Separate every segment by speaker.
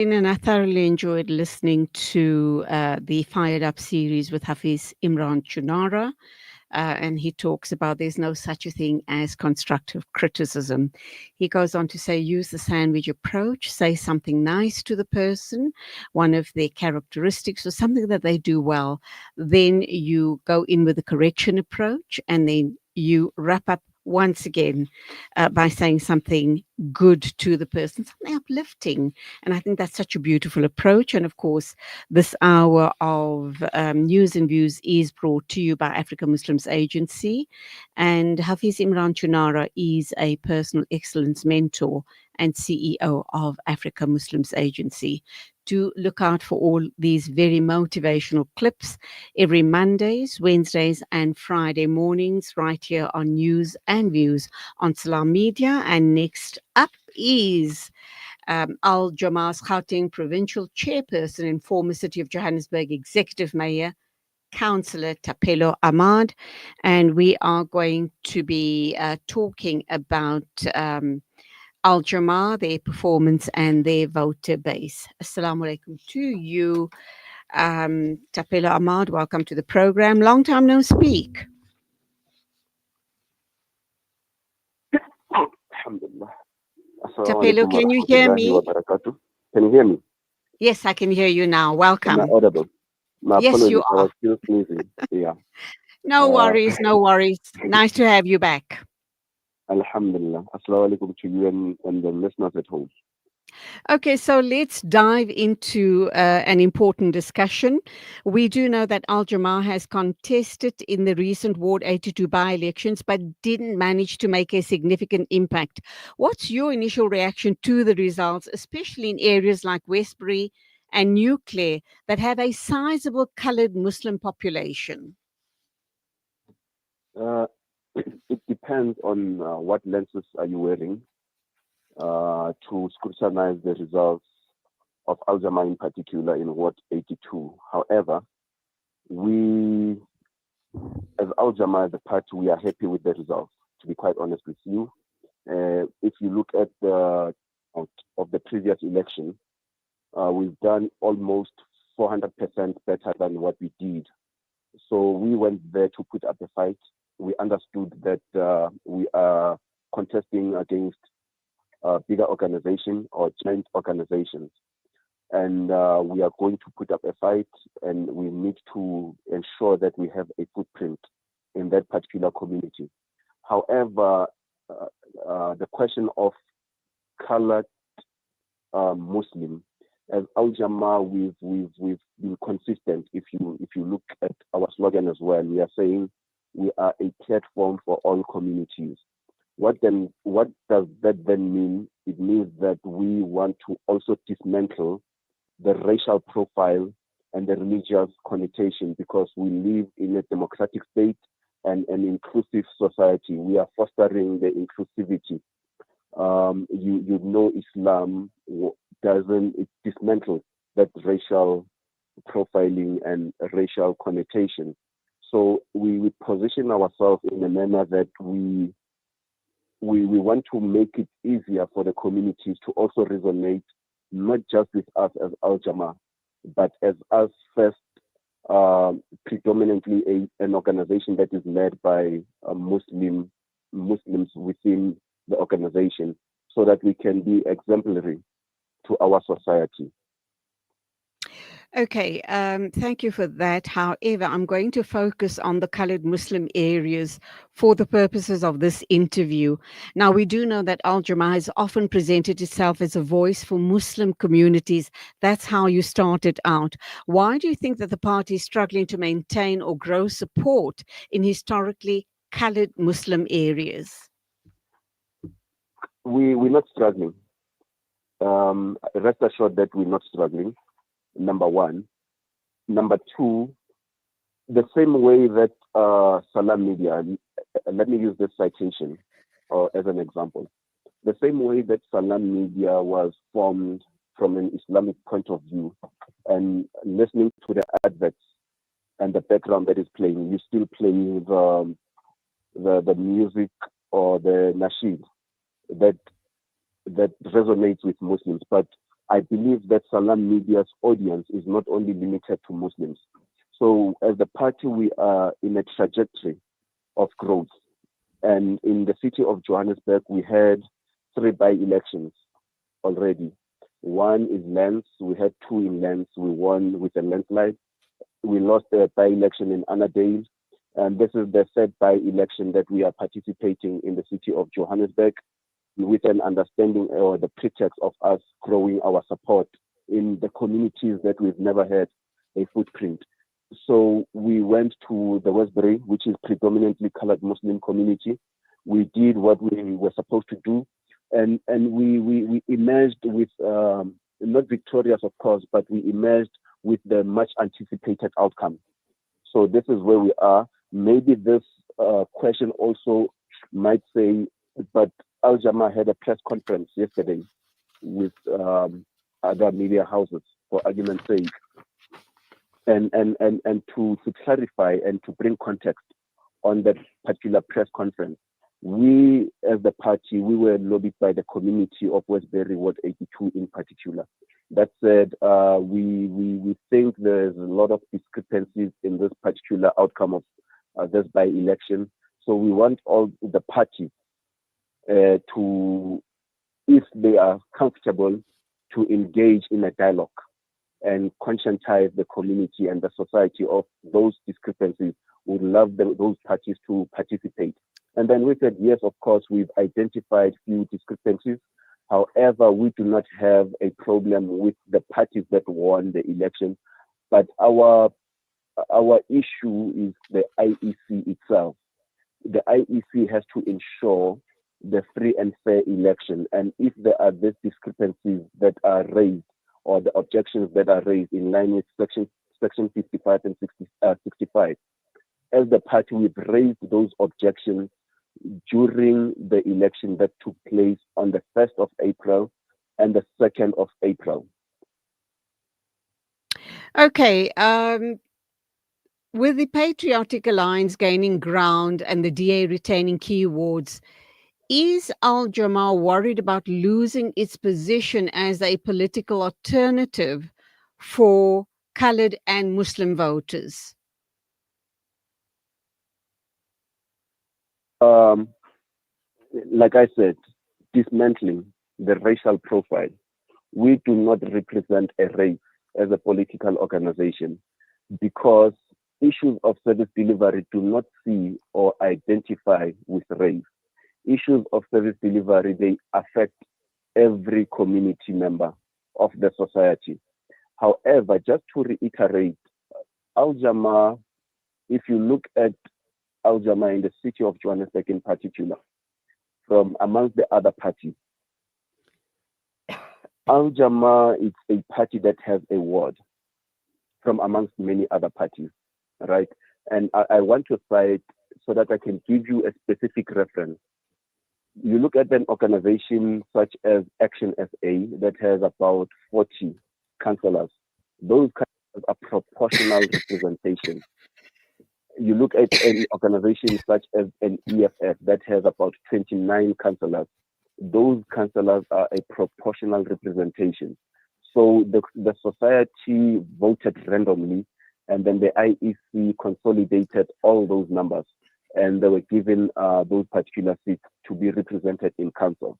Speaker 1: And I thoroughly enjoyed listening to the Fired Up series with Hafiz Imran Chunara. And he talks about there's no such a thing as constructive criticism. He goes on to say, use the sandwich approach, say something nice to the person, one of their characteristics or something that they do well. Then you go in with the correction approach, and then you wrap up once again by saying something good to the person, something uplifting. And I think that's such a beautiful approach. And of course, this hour of news and views is brought to you by Africa Muslims Agency. And Hafiz Imran Chunara is a personal excellence mentor and CEO of Africa Muslims Agency. Do look out for all these very motivational clips every Mondays, Wednesdays, and Friday mornings right here on News and Views on Salam Media. And next up is Al Jama-ah's Gauteng Provincial Chairperson and former City of Johannesburg Executive Mayor, Councillor Thapelo Ahmad. And we are going to be talking about Al Jama-ah, their performance and their voter base. Assalamu alaikum to you, Thapelo Ahmad. Welcome to the program. Long time no speak.
Speaker 2: Alhamdulillah.
Speaker 1: Thapelo, can you hear me?
Speaker 2: Can you hear me?
Speaker 1: Yes, I can hear you now. Welcome.
Speaker 2: Am I audible?
Speaker 1: Yes, you are.
Speaker 2: I was still sneezing. Yeah.
Speaker 1: No worries, no worries. Nice to have you back.
Speaker 2: Alhamdulillah. Assalamu alaikum to you and the listeners at home.
Speaker 1: Okay, so let's dive into an important discussion. We do know that Al Jama-ah has contested in the recent Ward 82 by-elections, but didn't manage to make a significant impact. What's your initial reaction to the results, especially in areas like Westbury and New Clare that have a sizable coloured Muslim population?
Speaker 2: It depends on what lenses are you wearing to scrutinize the results of Al Jama-ah in particular in Ward 82. However, we, as Al Jama-ah, as a party, we are happy with the results, to be quite honest with you. If you look at the of the previous election, we've done almost 400% better than what we did. So we went there to put up a fight. We understood that we are contesting against bigger organizations or joint organizations. And we are going to put up a fight, and we need to ensure that we have a footprint in that particular community. However, the question of colored Muslim, as Al Jama-ah, we've been consistent. If you look at our slogan as well, we are saying we are a platform for all communities. What does that then mean? It means that we want to also dismantle the racial profile and the religious connotation, because we live in a democratic state and an inclusive society. We are fostering the inclusivity. You know, Islam it dismantles that racial profiling and racial connotation. So we position ourselves in a manner that we want to make it easier for the communities to also resonate, not just with us as Al Jama-ah, but as us first, predominantly an organization that is led by Muslims within the organization, so that we can be exemplary to our society.
Speaker 1: Okay, thank you for that. However, I'm going to focus on the coloured Muslim areas for the purposes of this interview. Now, we do know that Al Jama-ah has often presented itself as a voice for Muslim communities. That's how you started out. Why do you think that the party is struggling to maintain or grow support in historically coloured Muslim areas?
Speaker 2: We're not struggling. Rest assured that we're not struggling. Number one. Number two, the same way that Salam Media, let me use this citation as an example. The same way that Salam Media was formed from an Islamic point of view, and listening to the adverts and the background that is playing, you still play the music or the nasheed that resonates with Muslims. But I believe that Salam Media's audience is not only limited to Muslims. So as a party, we are in a trajectory of growth. And in the city of Johannesburg, we had 3 by-elections already. One is Lens. We had 2 in Lens. We won with a landslide. We lost a by-election in Annandale. And this is the 3rd by-election that we are participating in the city of Johannesburg, with an understanding or the pretext of us growing our support in the communities that we've never had a footprint. So we went to the Westbury, which is predominantly colored Muslim community. We did what we were supposed to do, and we emerged with, not victorious of course, but we emerged with the much anticipated outcome. So this is where we are. Maybe this question also might say, but Jama-ah had a press conference yesterday with other media houses, for argument's sake. And to clarify and to bring context on that particular press conference, we as the party, we were lobbied by the community of Westbury Ward 82 in particular. That said, we think there's a lot of discrepancies in this particular outcome of this by-election. So we want all the parties to, if they are comfortable, to engage in a dialogue and conscientize the community and the society of those discrepancies. Would love those parties to participate. And then we said, yes, of course, we've identified few discrepancies. However, we do not have a problem with the parties that won the election, but our issue is the IEC itself. The IEC has to ensure the free and fair election. And if there are these discrepancies that are raised, or the objections that are raised in line with section 55 and 65, as the party, we've raised those objections during the election that took place on the 1st of April and the 2nd of April.
Speaker 1: Okay. With the Patriotic Alliance gaining ground and the DA retaining key wards, is Jama-ah worried about losing its position as a political alternative for colored and Muslim voters?
Speaker 2: Like I said, dismantling the racial profile. We do not represent a race as a political organization, because issues of service delivery do not see or identify with race. Issues of service delivery, they affect every community member of the society. However, just to reiterate, Jama-ah, if you look at Jama-ah in the city of Johannesburg in particular, from amongst the other parties, Jama-ah is a party that has a ward from amongst many other parties, right? And I want to cite so that I can give you a specific reference. You look at an organization such as Action SA that has about 40 councillors. Those councillors are proportional representation. You look at an organization such as an EFF that has about 29 councillors. Those councillors are a proportional representation. So the society voted randomly, and then the IEC consolidated all those numbers, and they were given those particular seats to be represented in council.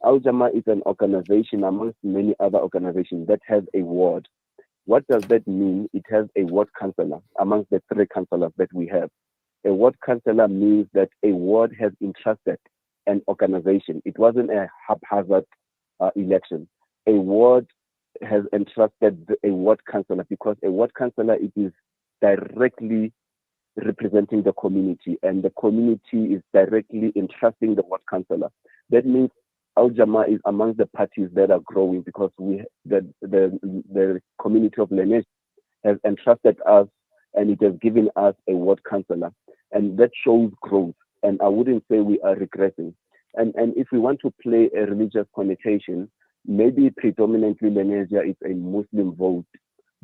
Speaker 2: Jama-ah is an organization amongst many other organizations that has a ward. What does that mean? It has a ward councillor amongst the 3 councillors that we have. A ward councillor means that a ward has entrusted an organization. It wasn't a haphazard election. A ward has entrusted a ward councillor, because a ward councillor, it is directly representing the community, and the community is directly entrusting the ward councillor. That means Jama-ah is among the parties that are growing, because the community of Lenesh has entrusted us, and it has given us a ward councillor, and that shows growth. And I wouldn't say we are regressing. And if we want to play a religious connotation, maybe predominantly Lenesia is a Muslim vote,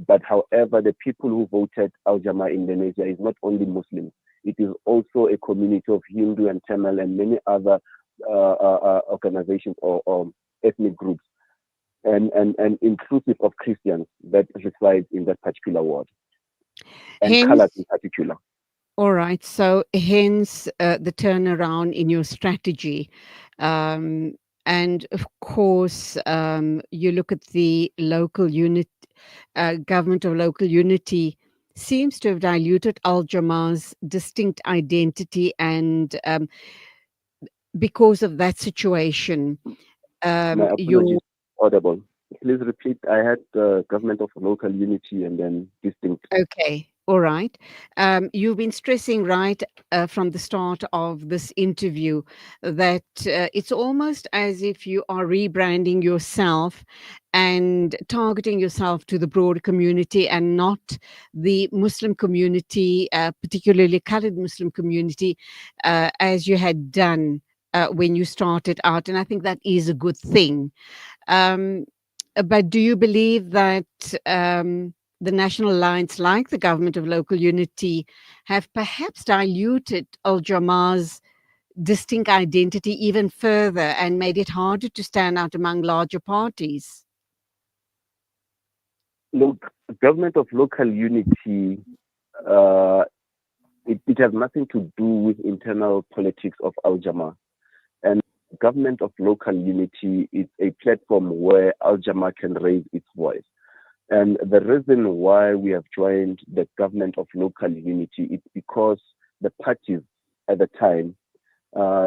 Speaker 2: but however, the people who voted Jama-ah in Lenesia is not only Muslims. It is also a community of Hindu and Tamil and many other organizations or ethnic groups. and inclusive of Christians that reside in that particular ward, and colored
Speaker 1: Hence,
Speaker 2: in particular.
Speaker 1: all right. So hence the turnaround in your strategy. Um, and of course, you look at the local unit, government of local unity seems to have diluted Al Jama's distinct identity. And because of that situation,
Speaker 2: My
Speaker 1: your
Speaker 2: apologies, audible. Please repeat. I had government of local unity and then distinct.
Speaker 1: okay. All right. You've been stressing right from the start of this interview that it's almost as if you are rebranding yourself and targeting yourself to the broader community and not the Muslim community, particularly colored Muslim community, as you had done when you started out. And I think that is a good thing. Um, but do you believe that the National Alliance, like the Government of Local Unity, have perhaps diluted Al Jama's distinct identity even further and made it harder to stand out among larger parties?
Speaker 2: Look, government of local unity, uh, it has nothing to do with internal politics of Al Jama. And government of local unity is a platform where Al Jama can raise its voice. And the reason why we have joined the government of local unity is because the parties at the time,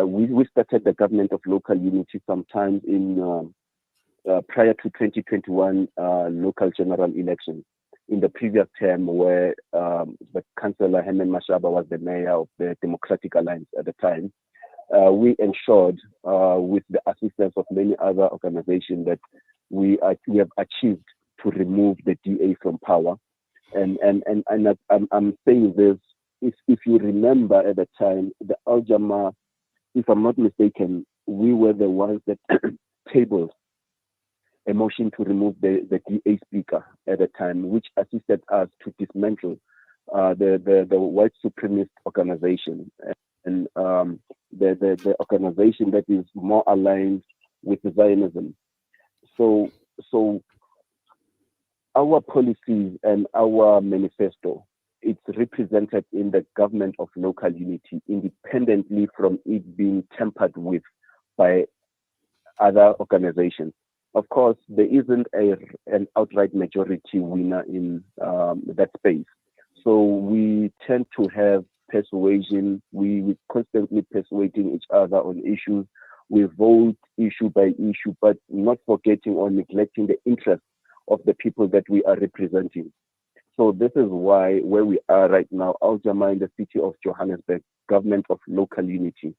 Speaker 2: we started the government of local unity sometimes in prior to 2021 local general elections. In the previous term, where the Councillor Herman Mashaba was the mayor of the Democratic Alliance at the time, we ensured, with the assistance of many other organizations, that we have achieved to remove the DA from power. And I'm saying this, if you remember at the time, the Al Jama, if I'm not mistaken, we were the ones that tabled a motion to remove the DA speaker at the time, which assisted us to dismantle the white supremacist organization and the organization that is more aligned with Zionism. So our policies and our manifesto, it's represented in the government of local unity, independently from it being tampered with by other organizations. Of course, there isn't an outright majority winner in that space. So we tend to have persuasion. We constantly persuading each other on issues. We vote issue by issue, but not forgetting or neglecting the interests of the people that we are representing. So this is why where we are right now, Al Jama in the city of Johannesburg, government of local unity,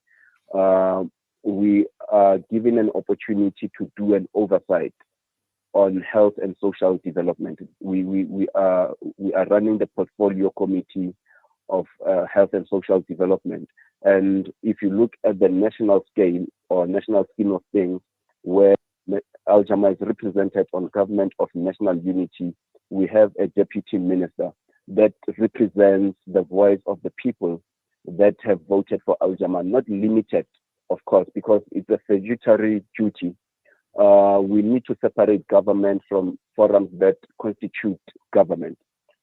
Speaker 2: we are given an opportunity to do an oversight on health and social development. We are running the portfolio committee of health and social development. And if you look at the national scale or national scheme of things, where Al Jama is represented on government of national unity, we have a deputy minister that represents the voice of the people that have voted for Al Jama, not limited, of course, because it's a fiduciary duty. We need to separate government from forums that constitute government.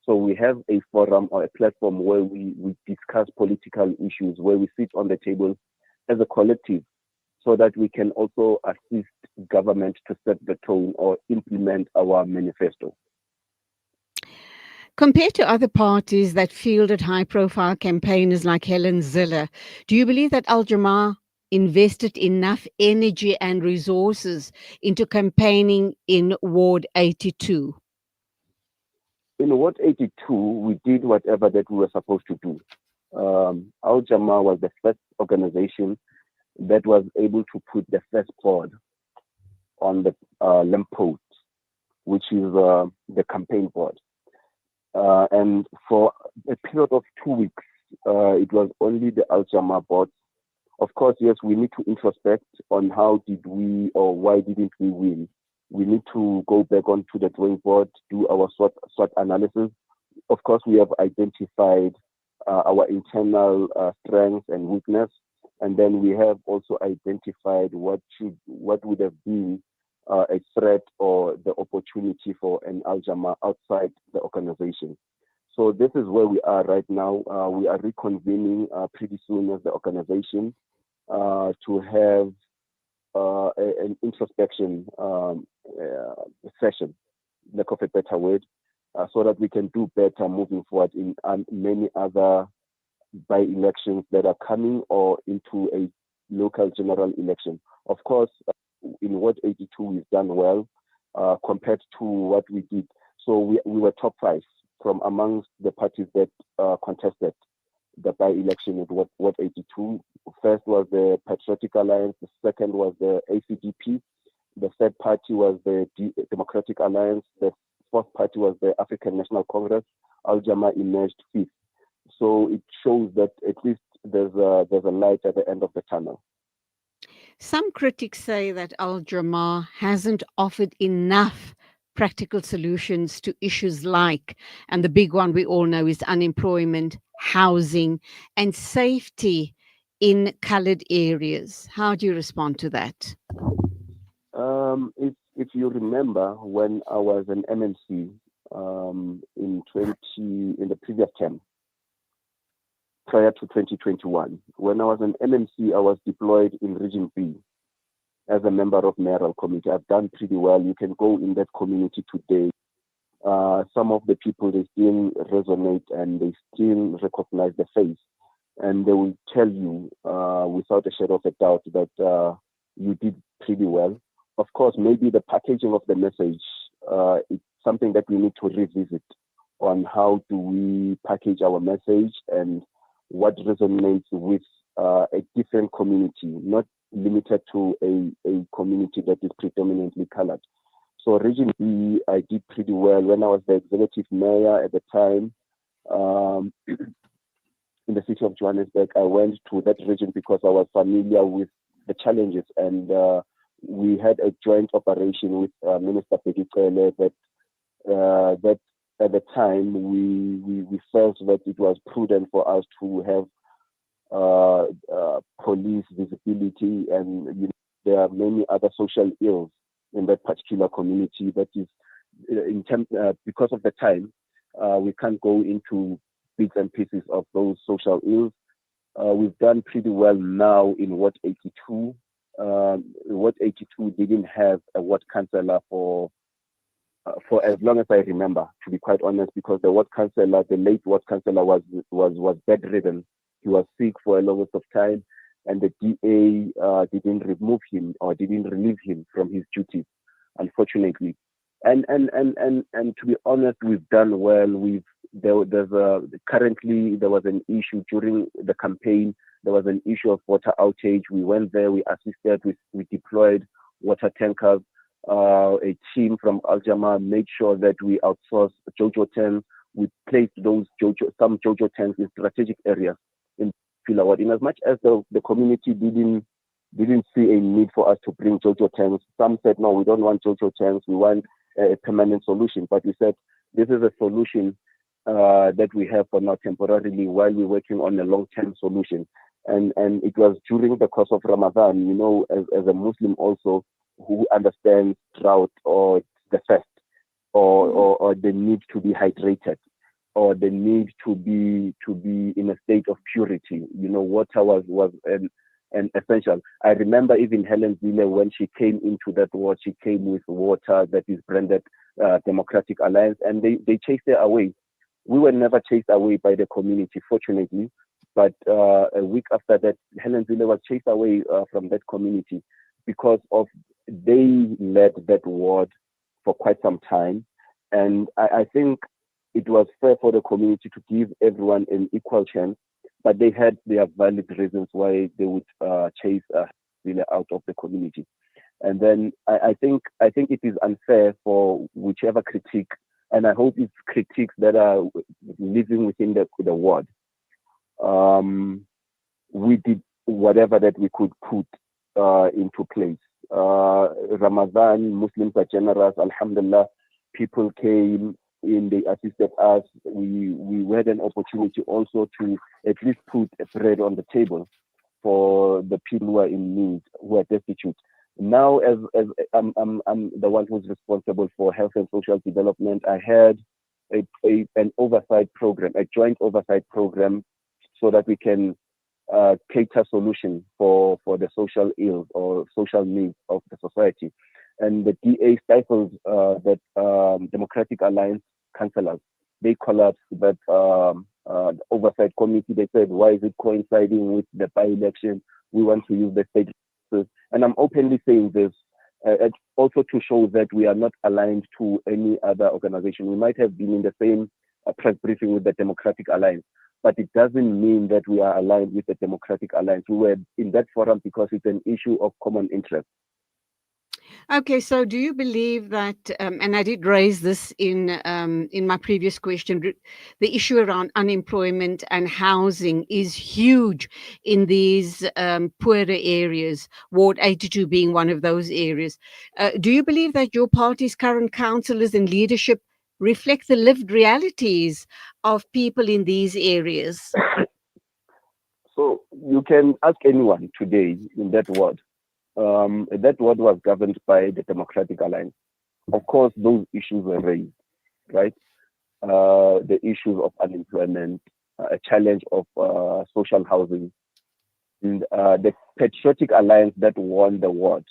Speaker 2: So we have a forum or a platform where we discuss political issues, where we sit on the table as a collective so that we can also assist government to set the tone or implement our manifesto.
Speaker 1: Compared to other parties that fielded high-profile campaigners like Helen Zille, do you believe that Al Jama invested enough energy and resources into campaigning in Ward 82?
Speaker 2: In Ward 82, we did whatever that we were supposed to do. Al Jama was the first organization that was able to put the first board on the lamppost, which is the campaign board. And for a period of 2 weeks, it was only the Al Jama board. Of course, yes, we need to introspect on how did we or why didn't we win. We need to go back onto the drawing board, do our SWOT analysis. Of course, we have identified our internal strengths and weakness, and then we have also identified what would have been a threat or the opportunity for an Al-Jama outside the organization. So this is where we are right now. We are reconvening pretty soon as the organization to have an introspection session, lack of a better word, so that we can do better moving forward in many other by-elections that are coming or into a local general election. Of course, in Ward 82, we've done well compared to what we did. So we were top 5 from amongst the parties that contested the by-election at Ward 82. First was the Patriotic Alliance, the second was the ACDP, the third party was the Democratic Alliance, the fourth party was the African National Congress. Al-Jama emerged 5th. So it shows that at least there's a light at the end of the tunnel.
Speaker 1: Some critics say that Al-Jama hasn't offered enough practical solutions to issues like, and the big one we all know is unemployment, housing, and safety in colored areas. How do you respond to that?
Speaker 2: If you remember, when I was an MNC in the previous term, prior to 2021, when I was an MNC, I was deployed in Region B as a member of mayoral committee. I've done pretty well. You can go in that community today. Some of the people, they still resonate and they still recognize the face. And they will tell you without a shadow of a doubt that you did pretty well. Of course, maybe the packaging of the message is something that we need to revisit on how do we package our message and what resonates with a different community, not limited to a community that is predominantly colored. So Region B, I did pretty well. When I was the executive mayor at the time in the city of Johannesburg, I went to that region because I was familiar with the challenges, and we had a joint operation with Minister Pedicele that at the time we felt that it was prudent for us to have police visibility, and there are many other social ills in that particular community. That is, because of the time, we can't go into bits and pieces of those social ills. We've done pretty well now in Ward 82. Ward 82 didn't have a ward councillor for as long as I remember, to be quite honest, because the ward councillor, the late ward councillor, was bedridden. He was sick for a long of time, and the DA didn't remove him or didn't relieve him from his duties, unfortunately. And to be honest, we've done well. Currently there was an issue during the campaign. There was an issue of water outage. We went there, we assisted, we deployed water tankers. A team from Al-Jama made sure that we outsourced JoJo tanks. We placed some JoJo tanks in strategic areas in Thapelo. In as much as the community didn't see a need for us to bring JoJo tanks, some said, no, we don't want JoJo tanks. We want a permanent solution. But we said, this is a solution that we have for now temporarily while we're working on a long-term solution. And it was during the course of Ramadan, as a Muslim also, who understands drought or the thirst or the need to be hydrated or the need to be in a state of purity. Water was an essential. I remember even Helen Zille, when she came into that ward, she came with water that is branded Democratic Alliance, and they chased her away. We were never chased away by the community, fortunately. But a week after that, Helen Zille was chased away from that community because they led that ward for quite some time. And I think it was fair for the community to give everyone an equal chance, but they had their valid reasons why they would chase Zille out of the community. And then I think it is unfair for whichever critique, and I hope it's critiques that are living within the ward. We did whatever that we could put into place. Ramadan, Muslims are generous, alhamdulillah. People came in, they assisted us. We had an opportunity also to at least put a bread on the table for the people who are in need, who are destitute. Now, as I'm the one who's responsible for health and social development, I had an oversight program, a joint oversight program, so that we can cater solution for the social ills or social needs of the society. And the DA stifled that Democratic Alliance councillors. They collapsed that oversight committee. They said, why is it coinciding with the by-election? We want to use the state resources. And I'm openly saying this also to show that we are not aligned to any other organization. We might have been in the same press briefing with the Democratic Alliance, but it doesn't mean that we are aligned with the Democratic Alliance. We were in that forum because it's an issue of common interest.
Speaker 1: Okay, so do you believe that, and I did raise this in my previous question, the issue around unemployment and housing is huge in these poorer areas, Ward 82 being one of those areas. Do you believe that your party's current councillors and leadership reflect the lived realities of people in these areas?
Speaker 2: So you can ask anyone today in that ward. That ward was governed by the Democratic Alliance. Of course, those issues were raised, right? The issues of unemployment, a challenge of social housing. And the Patriotic Alliance that won the ward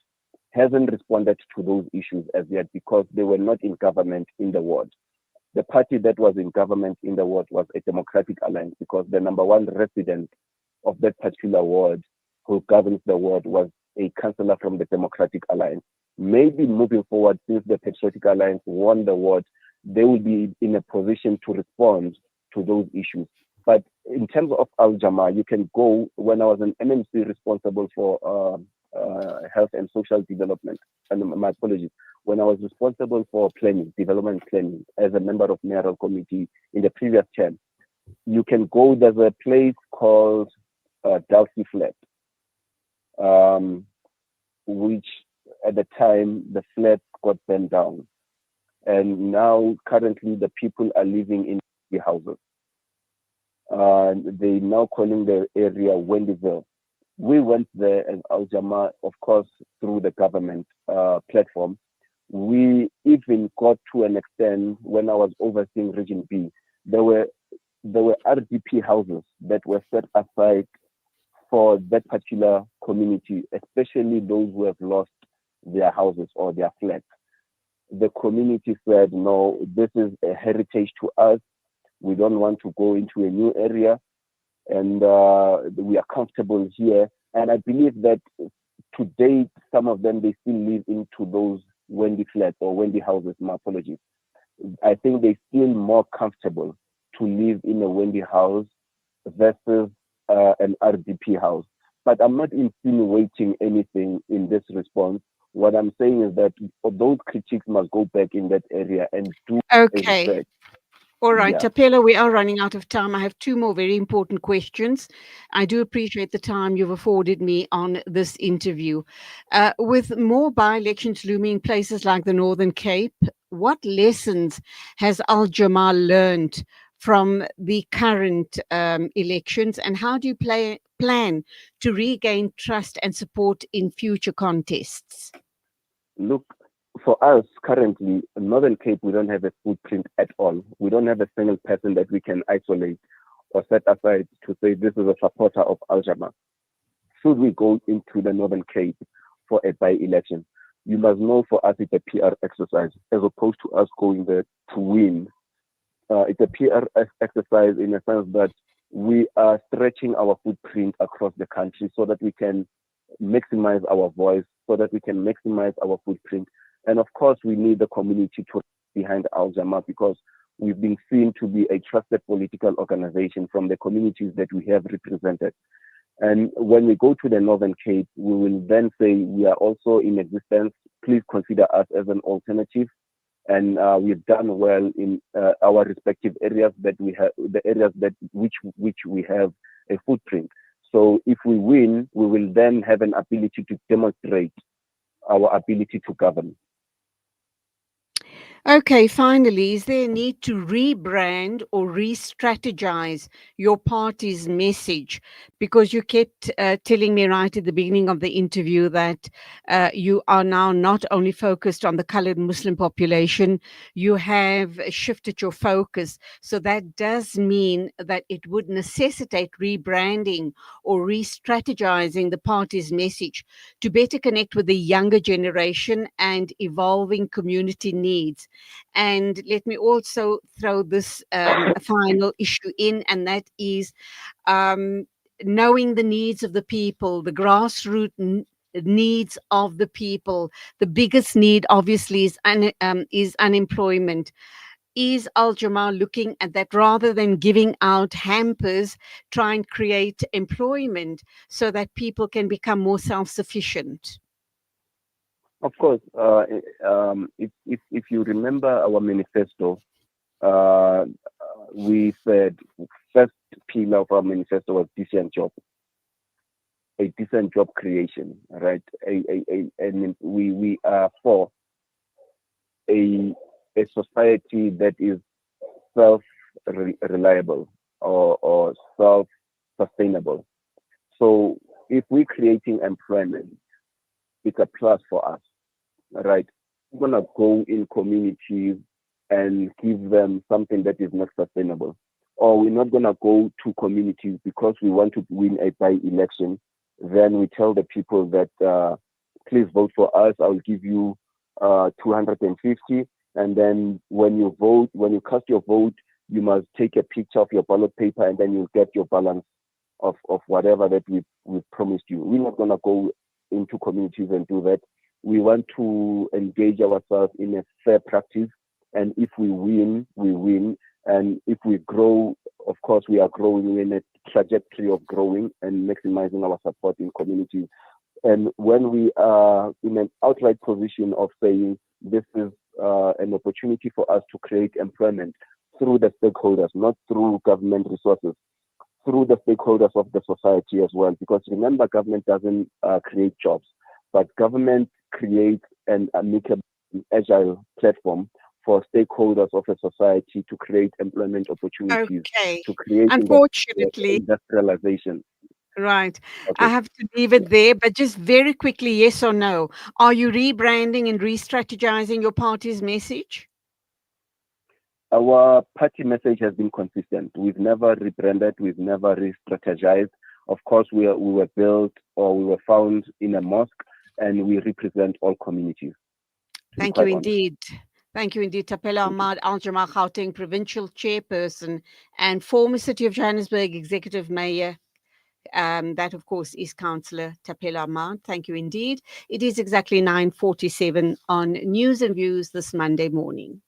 Speaker 2: hasn't responded to those issues as yet because they were not in government in the ward. The party that was in government in the ward was a Democratic Alliance because the number one resident of that particular ward who governs the ward was a councillor from the Democratic Alliance. Maybe moving forward, since the Patriotic Alliance won the ward, they will be in a position to respond to those issues. But in terms of Jama-ah, you can go, when I was an MMC responsible for health and social development, and my apologies, when I was responsible for planning, development planning, as a member of mayoral committee in the previous term, you can go, there's a place called Dulcie Flat, which at the time the flat got burned down. And now currently the people are living in the houses. They now calling the area Wendyville. We went there as Jama-ah, of course, through the government platform. We even got to an extent when I was overseeing Region B, there were RDP houses that were set aside for that particular community, especially those who have lost their houses or their flats. The community said, no, this is a heritage to us. We don't want to go into a new area, and we are comfortable here. And I believe that to date, some of them, they still live into those Wendy flats or Wendy houses, my apologies. I think they feel more comfortable to live in a Wendy house versus an RDP house. But I'm not insinuating anything in this response. What I'm saying is that those critiques must go back in that area and do
Speaker 1: Okay.
Speaker 2: research.
Speaker 1: All right,
Speaker 2: Yeah.
Speaker 1: Thapelo, we are running out of time. I have two more very important questions. I do appreciate the time you've afforded me on this interview. With more by-elections looming in places like the Northern Cape, what lessons has Jama-ah learned from the current elections, and how do you plan to regain trust and support in future contests?
Speaker 2: Look, for us currently, in Northern Cape, we don't have a footprint at all. We don't have a single person that we can isolate or set aside to say this is a supporter of Jama-ah. Should we go into the Northern Cape for a by-election, you must know for us it's a PR exercise as opposed to us going there to win. It's a PR exercise in a sense that we are stretching our footprint across the country so that we can maximize our voice, so that we can maximize our footprint. And of course, we need the community to behind Jama-ah because we've been seen to be a trusted political organization from the communities that we have represented. And when we go to the Northern Cape, we will then say we are also in existence. Please consider us as an alternative. And we've done well in our respective areas that we have, the areas that which we have a footprint. So if we win, we will then have an ability to demonstrate our ability to govern.
Speaker 1: Okay, finally, is there a need to rebrand or re-strategize your party's message? Because you kept telling me right at the beginning of the interview that you are now not only focused on the colored Muslim population, you have shifted your focus. So that does mean that it would necessitate rebranding or re-strategizing the party's message to better connect with the younger generation and evolving community needs. And let me also throw this final issue in, and that is um, knowing the needs of the people, the grassroots needs of the people. The biggest need, obviously, is unemployment. Is Al Jama looking at that rather than giving out hampers, try and create employment so that people can become more self-sufficient?
Speaker 2: Of course, if you remember our manifesto, we said first pillar of our manifesto was decent job, a decent job creation, right? And we are for a society that is self-reliable or self-sustainable. So if we're creating employment, it's a plus for us, right? We're gonna go in communities and give them something that is not sustainable. Or we're not gonna go to communities because we want to win a by-election. Then we tell the people that please vote for us. I'll give you 250. And then when you vote, when you cast your vote, you must take a picture of your ballot paper, and then you'll get your balance of whatever that we've promised you. We're not gonna go into communities and do that. We want to engage ourselves in a fair practice, and if we win, we win. And if we grow, of course, we are growing in a trajectory of growing and maximizing our support in communities. And when we are in an outright position of saying this is an opportunity for us to create employment through the stakeholders, not through government resources, through the stakeholders of the society as well. Because remember, government doesn't create jobs, but government creates an amicable, agile platform for stakeholders of a society to create employment opportunities,
Speaker 1: Okay.
Speaker 2: to create
Speaker 1: Unfortunately,
Speaker 2: industrialization.
Speaker 1: right. I
Speaker 2: Okay.
Speaker 1: have to leave it there, but just very quickly, yes or no? Are you rebranding and re-strategizing your party's message?
Speaker 2: Our party message has been consistent. We've never rebranded, we've never re-strategized. Of course, we were built or we were found in a mosque, and we represent all communities, to be
Speaker 1: Thank you
Speaker 2: quite honest.
Speaker 1: indeed. Thank you indeed, Thapelo
Speaker 2: Thank you.
Speaker 1: Ahmad Al Jama, Gauteng Provincial Chairperson and former City of Johannesburg Executive Mayor. That, of course, is Councillor Thapelo Ahmad. Thank you indeed. It is exactly 9:47 on News and Views this Monday morning.